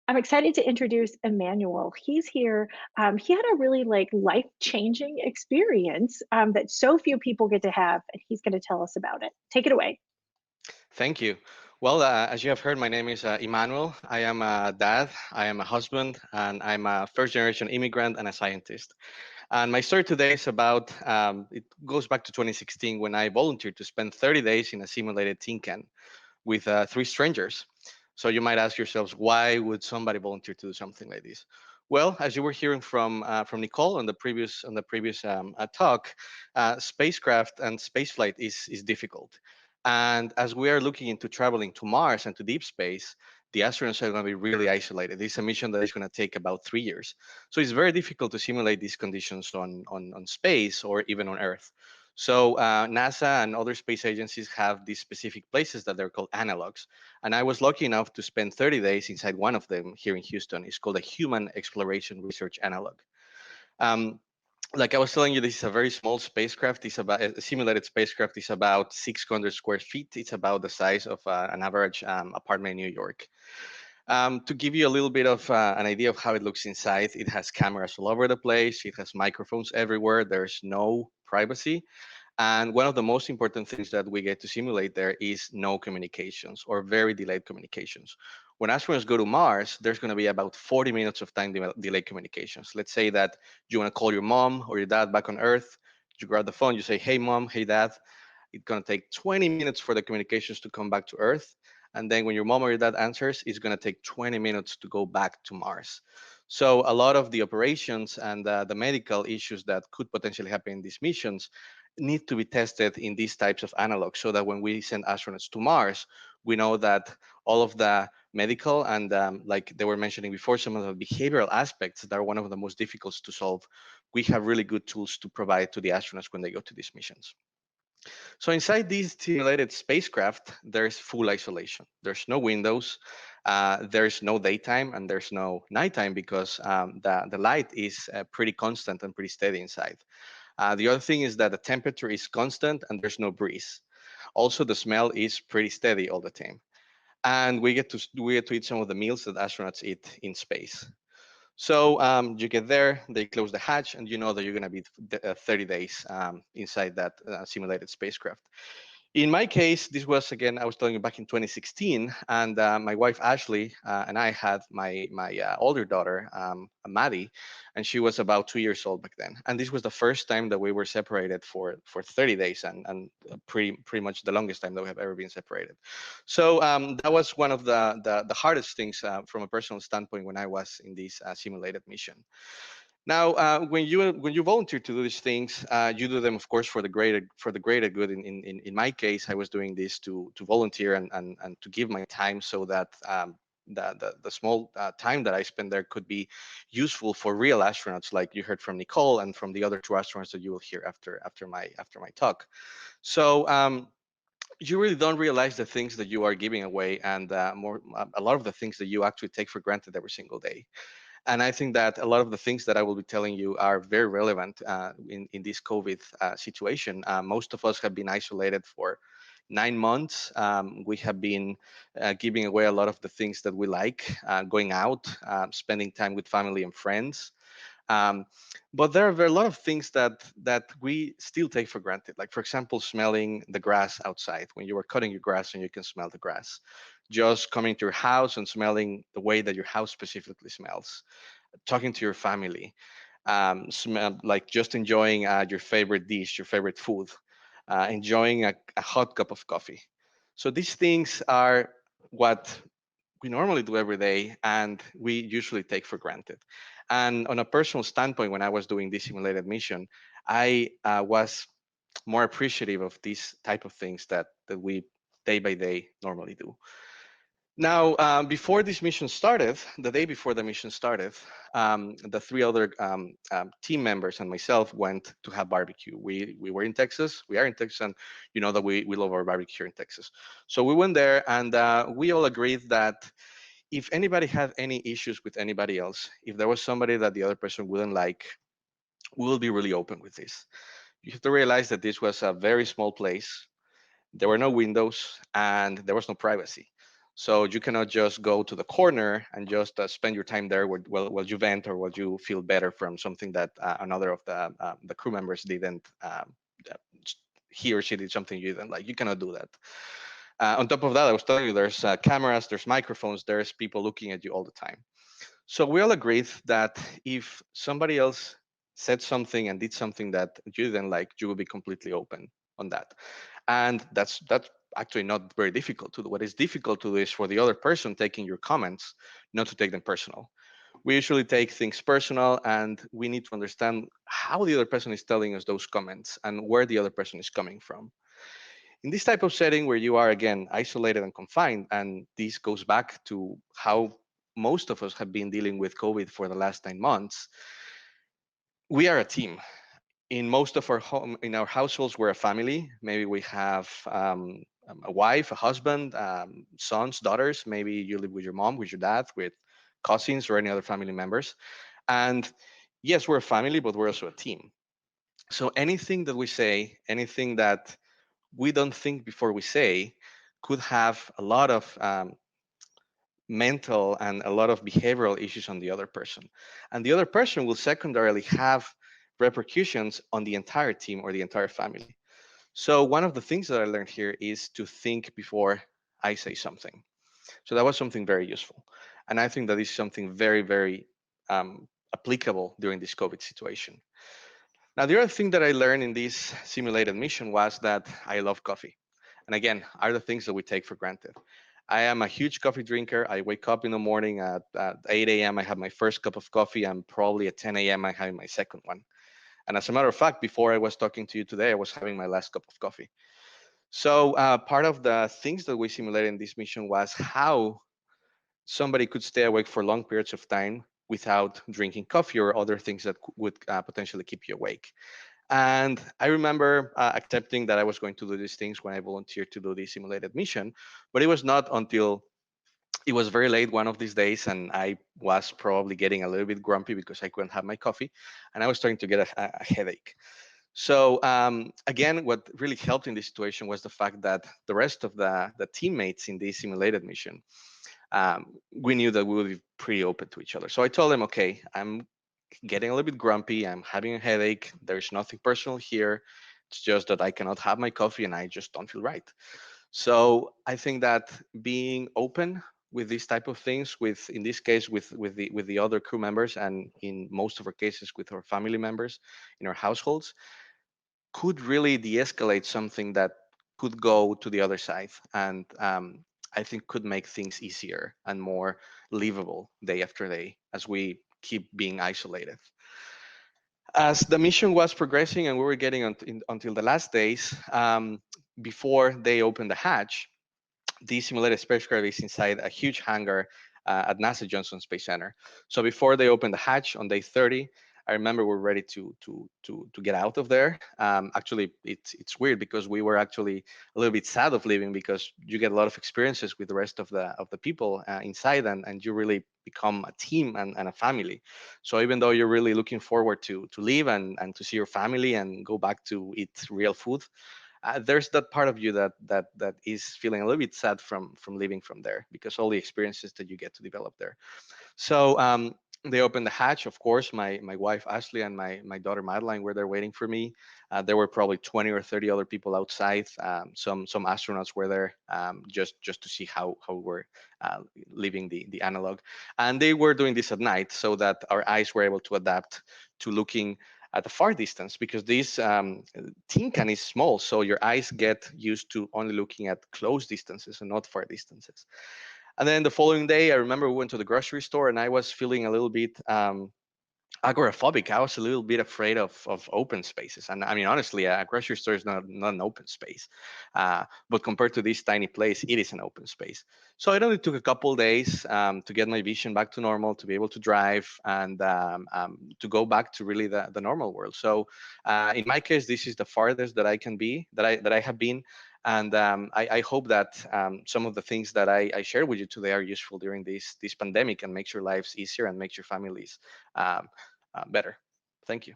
I'm excited to introduce Emmanuel. He's here. He had a really life-changing experience that so few people get to have, and he's going to tell us about it. Take it away. Thank you. Well, as you have heard, my name is Emmanuel. I am a dad, I am a husband, and I'm a first generation immigrant and a scientist. And my story today is about it goes back to 2016 when I volunteered to spend 30 days in a simulated tin can with three strangers. So you might ask yourselves, why would somebody volunteer to do something like this? Well, as you were hearing from Nicole on the previous talk, spacecraft and spaceflight is difficult, and as we are looking into traveling to Mars and to deep space, the astronauts are going to be really isolated. This is a mission that is going to take about 3 years, so it's very difficult to simulate these conditions on space or even on Earth. So NASA and other space agencies have these specific places that they're called analogs. And I was lucky enough to spend 30 days inside one of them here in Houston. It's called a Human Exploration Research Analog. Um, like I was telling you, this is a very small spacecraft. It's about a simulated spacecraft. Is about 600 square feet. It's about the size of an average apartment in New York. To give you a little bit of an idea of how it looks inside, it has cameras all over the place. It has microphones everywhere. There's no privacy. And one of the most important things that we get to simulate there is no communications or very delayed communications. When astronauts go to Mars, there's going to be about 40 minutes of time delayed communications. Let's say that you want to call your mom or your dad back on Earth. You grab the phone, you say, hey, mom, hey, dad. It's going to take 20 minutes for the communications to come back to Earth. And then when your mom or your dad answers, it's going to take 20 minutes to go back to Mars. So a lot of the operations and the medical issues that could potentially happen in these missions need to be tested in these types of analogs so that when we send astronauts to Mars, we know that all of the medical and like they were mentioning before, some of the behavioral aspects that are one of the most difficult to solve, we have really good tools to provide to the astronauts when they go to these missions. So inside these simulated spacecraft, there's full isolation. There's no windows, there's no daytime, and there's no nighttime because the light is pretty constant and pretty steady inside. The other thing is that the temperature is constant and there's no breeze. Also, the smell is pretty steady all the time. And we get to eat some of the meals that astronauts eat in space. So you get there, they close the hatch, and you know that you're going to be 30 days inside that simulated spacecraft. In my case, this was again, I was telling you back in 2016, and my wife Ashley and I had my older daughter, Maddie, and she was about 2 years old back then. And this was the first time that we were separated for 30 days, and pretty much the longest time that we have ever been separated. So that was one of the hardest things from a personal standpoint when I was in this simulated mission. Now, when you volunteer to do these things, you do them, of course, for the greater good. In my case, I was doing this to volunteer and to give my time so that the small time that I spent there could be useful for real astronauts, like you heard from Nicole and from the other two astronauts that you will hear after my talk. So. You really don't realize the things that you are giving away, and a lot of the things that you actually take for granted every single day. And I think that a lot of the things that I will be telling you are very relevant in this COVID situation. Most of us have been isolated for 9 months. We have been giving away a lot of the things that we like, going out, spending time with family and friends. Um, but there are a lot of things that we still take for granted. Like, for example, smelling the grass outside when you are cutting your grass and you can smell the grass. Just coming to your house and smelling the way that your house specifically smells. Talking to your family, like just enjoying your favorite dish, your favorite food, enjoying a hot cup of coffee. So these things are what we normally do every day and we usually take for granted. And on a personal standpoint, when I was doing this simulated mission, I was more appreciative of these type of things that we day by day normally do. Now, before this mission started, the day before the mission started, the three other team members and myself went to have barbecue. We were in Texas. We are in Texas, and you know that we love our barbecue here in Texas. So we went there, and we all agreed that if anybody had any issues with anybody else, if there was somebody that the other person wouldn't like, we will be really open with this. You have to realize that this was a very small place. There were no windows, and there was no privacy. So you cannot just go to the corner and just spend your time there while you vent or while you feel better from something that another of the crew members didn't. Uh, he or she did something you didn't like. You cannot do that. On top of that, I was telling you, there's cameras, there's microphones, there's people looking at you all the time. So we all agreed that if somebody else said something and did something that you didn't like, you would be completely open on that. And that's actually not very difficult to do. What is difficult to do is for the other person taking your comments, not to take them personal. We usually take things personal, and we need to understand how the other person is telling us those comments and where the other person is coming from. In this type of setting where you are again isolated and confined, and this goes back to how most of us have been dealing with COVID for the last 9 months, we are a team. In most of our in our households, we're a family. Maybe we have a wife, a husband, sons, daughters. Maybe you live with your mom, with your dad, with cousins or any other family members. And yes, we're a family, but we're also a team. So anything that we say, anything that we don't think before we say, could have a lot of mental and a lot of behavioral issues on the other person. And the other person will secondarily have repercussions on the entire team or the entire family. So, one of the things that I learned here is to think before I say something. So, that was something very useful. And I think that is something very, very applicable during this COVID situation. Now, the other thing that I learned in this simulated mission was that I love coffee. And again, are the things that we take for granted. I am a huge coffee drinker. I wake up in the morning at 8 a.m. I have my first cup of coffee, and probably at 10 a.m. I have my second one. And as a matter of fact, before I was talking to you today, I was having my last cup of coffee. So part of the things that we simulated in this mission was how somebody could stay awake for long periods of time without drinking coffee or other things that would potentially keep you awake. And I remember accepting that I was going to do these things when I volunteered to do this simulated mission. But it was not until it was very late one of these days, and I was probably getting a little bit grumpy because I couldn't have my coffee, and I was starting to get a headache. So again, what really helped in this situation was the fact that the rest of the teammates in this simulated mission, we knew that we would be pretty open to each other. So I told them, okay, I'm getting a little bit grumpy. I'm having a headache. There's nothing personal here. It's just that I cannot have my coffee and I just don't feel right. So I think that being open with these type of things, with in this case with the other crew members, and in most of our cases with our family members in our households, could really de-escalate something that could go to the other side, and I think could make things easier and more livable day after day as we keep being isolated. As the mission was progressing and we were getting until the last days, before they opened the hatch, the simulated spacecraft is inside a huge hangar at NASA Johnson Space Center. So before they opened the hatch on day 30, I remember we're ready to get out of there. Actually, it's weird because we were actually a little bit sad of leaving because you get a lot of experiences with the rest of the people inside, and you really become a team and a family. So even though you're really looking forward to leave and to see your family and go back to eat real food, there's that part of you that is feeling a little bit sad from leaving from there because all the experiences that you get to develop there. So they opened the hatch. Of course, my wife Ashley and my daughter Madeline were there waiting for me. There were probably 20 or 30 other people outside. Some astronauts were there just to see how we were leaving the analog, and they were doing this at night so that our eyes were able to adapt to looking at a far distance because this tin can is small, so your eyes get used to only looking at close distances and not far distances. And then the following day, I remember we went to the grocery store and I was feeling a little bit agoraphobic. I was a little bit afraid of open spaces. And I mean, honestly, a grocery store is not an open space. But compared to this tiny place, it is an open space. So it only took a couple days to get my vision back to normal, to be able to drive, and to go back to really the normal world. So in my case, this is the farthest that I can be, that I have been. And I hope that some of the things that I shared with you today are useful during this pandemic and makes your lives easier and makes your families better. Thank you.